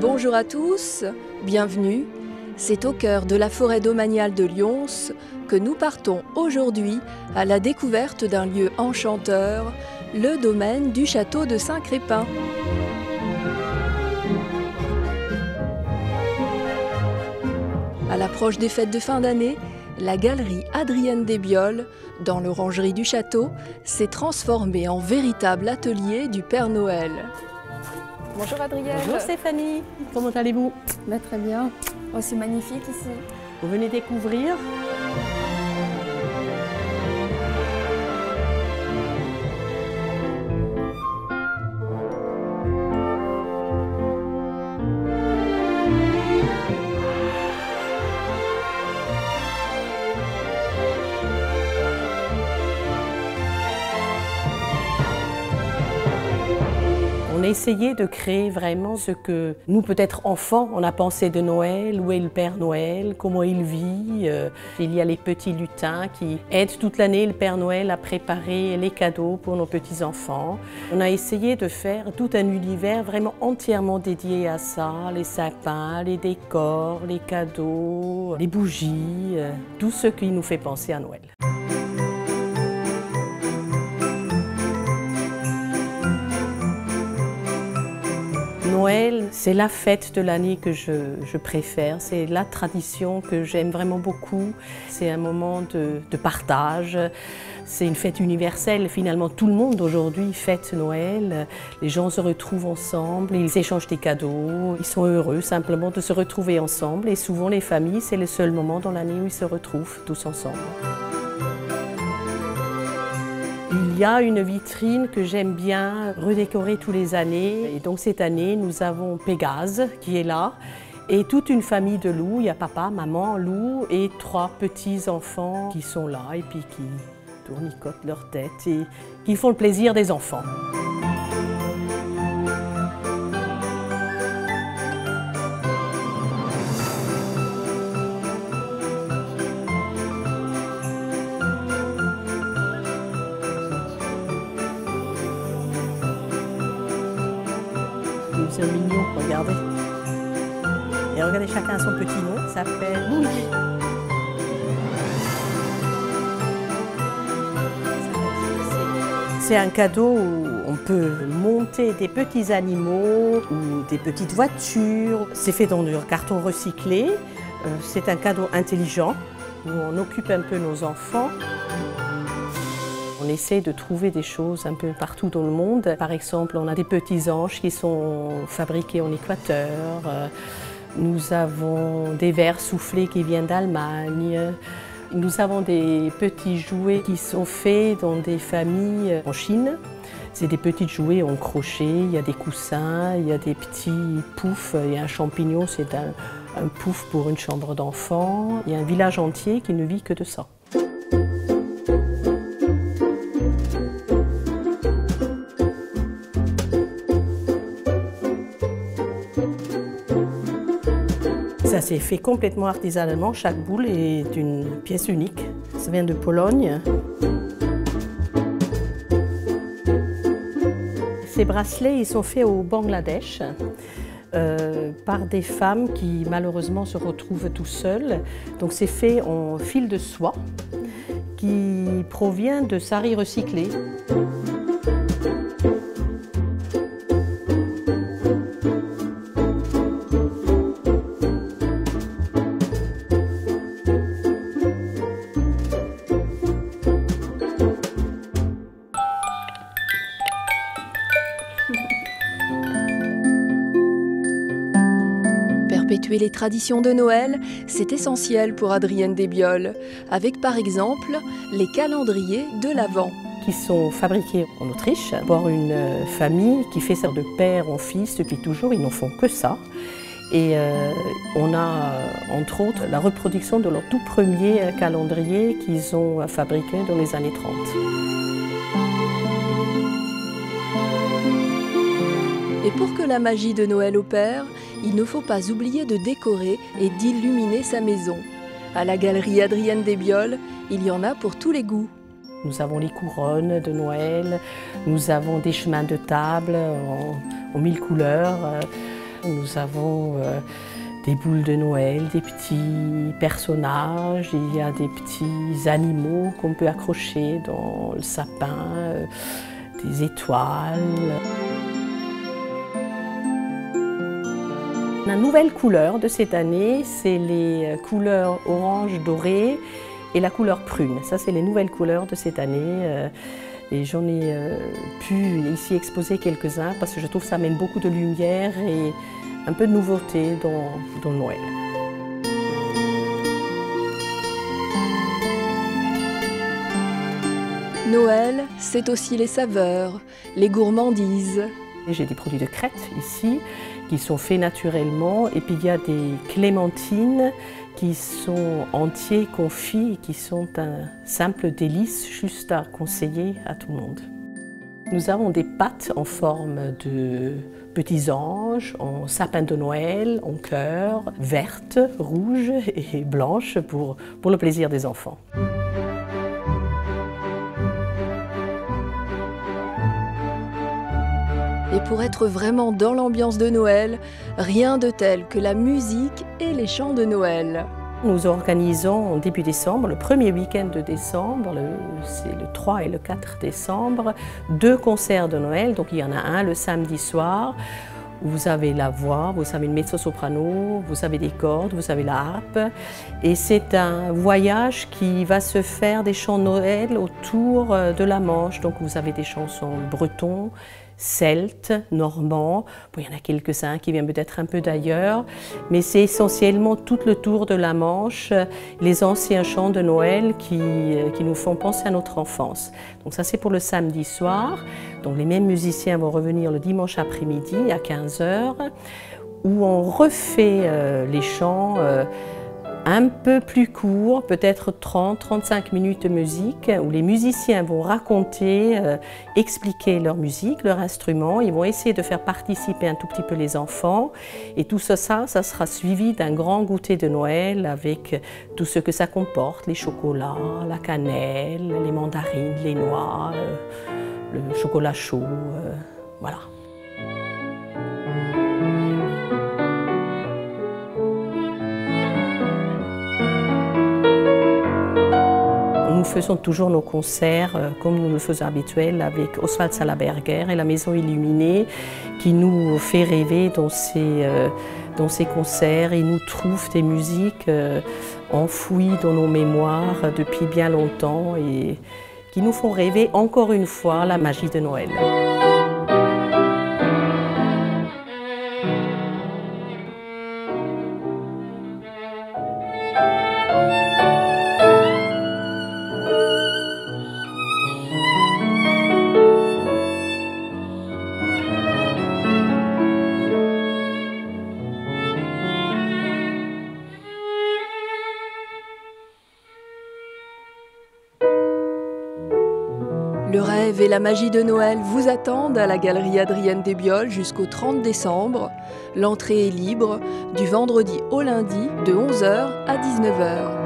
Bonjour à tous, bienvenue. C'est au cœur de la forêt domaniale de Lyons que nous partons aujourd'hui à la découverte d'un lieu enchanteur, le domaine du château de Saint-Crépin. À l'approche des fêtes de fin d'année, la galerie Adrienne Desbioles, dans l'orangerie du château, s'est transformée en véritable atelier du Père Noël. Bonjour Adrienne. Bonjour Stéphanie, comment allez-vous? Très bien. Oh, c'est magnifique ici. Vous venez découvrir. On a essayé de créer vraiment ce que nous, peut-être enfants, on a pensé de Noël, où est le Père Noël, comment il vit. Il y a les petits lutins qui aident toute l'année le Père Noël à préparer les cadeaux pour nos petits-enfants. On a essayé de faire tout un univers vraiment entièrement dédié à ça, les sapins, les décors, les cadeaux, les bougies, tout ce qui nous fait penser à Noël. Noël, c'est la fête de l'année que je préfère, c'est la tradition que j'aime vraiment beaucoup. C'est un moment de partage, c'est une fête universelle. Finalement, tout le monde aujourd'hui fête Noël. Les gens se retrouvent ensemble, ils échangent des cadeaux, ils sont heureux simplement de se retrouver ensemble. Et souvent, les familles, c'est le seul moment dans l'année où ils se retrouvent tous ensemble. Il y a une vitrine que j'aime bien redécorer tous les années. Et donc cette année, nous avons Pégase qui est là et toute une famille de loups. Il y a papa, maman, loup et 3 petits-enfants qui sont là et puis qui tournicotent leur tête et qui font le plaisir des enfants. C'est mignon, regardez. Et regardez, chacun a son petit nom, il s'appelle Louis. C'est un cadeau où on peut monter des petits animaux ou des petites voitures. C'est fait dans du carton recyclé. C'est un cadeau intelligent où on occupe un peu nos enfants. On essaie de trouver des choses un peu partout dans le monde. Par exemple, on a des petits anges qui sont fabriqués en Équateur. Nous avons des vers soufflés qui viennent d'Allemagne. Nous avons des petits jouets qui sont faits dans des familles en Chine. C'est des petits jouets en crochet, il y a des coussins, il y a des petits poufs, il y a un champignon, c'est un pouf pour une chambre d'enfant. Il y a un village entier qui ne vit que de ça. Ça s'est fait complètement artisanalement, chaque boule est une pièce unique. Ça vient de Pologne. Ces bracelets, ils sont faits au Bangladesh par des femmes qui malheureusement se retrouvent tout seules. Donc c'est fait en fil de soie qui provient de sari recyclé. Perpétuer les traditions de Noël, c'est essentiel pour Adrienne Desbioles, avec par exemple les calendriers de l'Avent. Qui sont fabriqués en Autriche par une famille qui fait ça de père en fils depuis toujours, ils n'en font que ça. Et on a entre autres la reproduction de leur tout premier calendrier qu'ils ont fabriqué dans les années 30. Et pour que la magie de Noël opère, il ne faut pas oublier de décorer et d'illuminer sa maison. À la galerie Adrienne Desbioles, il y en a pour tous les goûts. Nous avons les couronnes de Noël, nous avons des chemins de table en 1000 couleurs, nous avons des boules de Noël, des petits personnages, il y a des petits animaux qu'on peut accrocher dans le sapin, des étoiles. La nouvelle couleur de cette année, c'est les couleurs orange doré et la couleur prune. Ça, c'est les nouvelles couleurs de cette année. Et j'en ai pu ici exposer quelques-uns parce que je trouve que ça amène beaucoup de lumière et un peu de nouveauté dans Noël. Noël, c'est aussi les saveurs, les gourmandises. J'ai des produits de Crète ici qui sont faits naturellement et puis il y a des clémentines qui sont entiers confits et qui sont un simple délice juste à conseiller à tout le monde. Nous avons des pâtes en forme de petits anges, en sapin de Noël, en cœur, vertes, rouges et blanches pour le plaisir des enfants. Et pour être vraiment dans l'ambiance de Noël, rien de tel que la musique et les chants de Noël. Nous organisons en début décembre, le premier week-end de décembre, c'est le 3 et le 4 décembre, 2 concerts de Noël. Donc il y en a un le samedi soir, où vous avez la voix, vous avez une mezzo-soprano, vous avez des cordes, vous avez la harpe. Et c'est un voyage qui va se faire des chants de Noël autour de la Manche. Donc vous avez des chansons bretons, celtes, normands, bon, il y en a quelques-uns qui viennent peut-être un peu d'ailleurs, mais c'est essentiellement tout le tour de la Manche, les anciens chants de Noël qui nous font penser à notre enfance. Donc ça c'est pour le samedi soir, donc les mêmes musiciens vont revenir le dimanche après-midi à 15 h, où on refait les chants un peu plus court, peut-être 30-35 minutes de musique, où les musiciens vont raconter, expliquer leur musique, leur instrument. Ils vont essayer de faire participer un tout petit peu les enfants. Et tout ça sera suivi d'un grand goûter de Noël avec tout ce que ça comporte, les chocolats, la cannelle, les mandarines, les noix, le chocolat chaud, voilà. Nous faisons toujours nos concerts comme nous le faisons habituel avec Oswald Salaberger et la Maison Illuminée qui nous fait rêver dans ces concerts et nous trouve des musiques enfouies dans nos mémoires depuis bien longtemps et qui nous font rêver encore une fois la magie de Noël. Le rêve et la magie de Noël vous attendent à la galerie Adrienne Desbioles jusqu'au 30 décembre. L'entrée est libre du vendredi au lundi de 11 h à 19 h.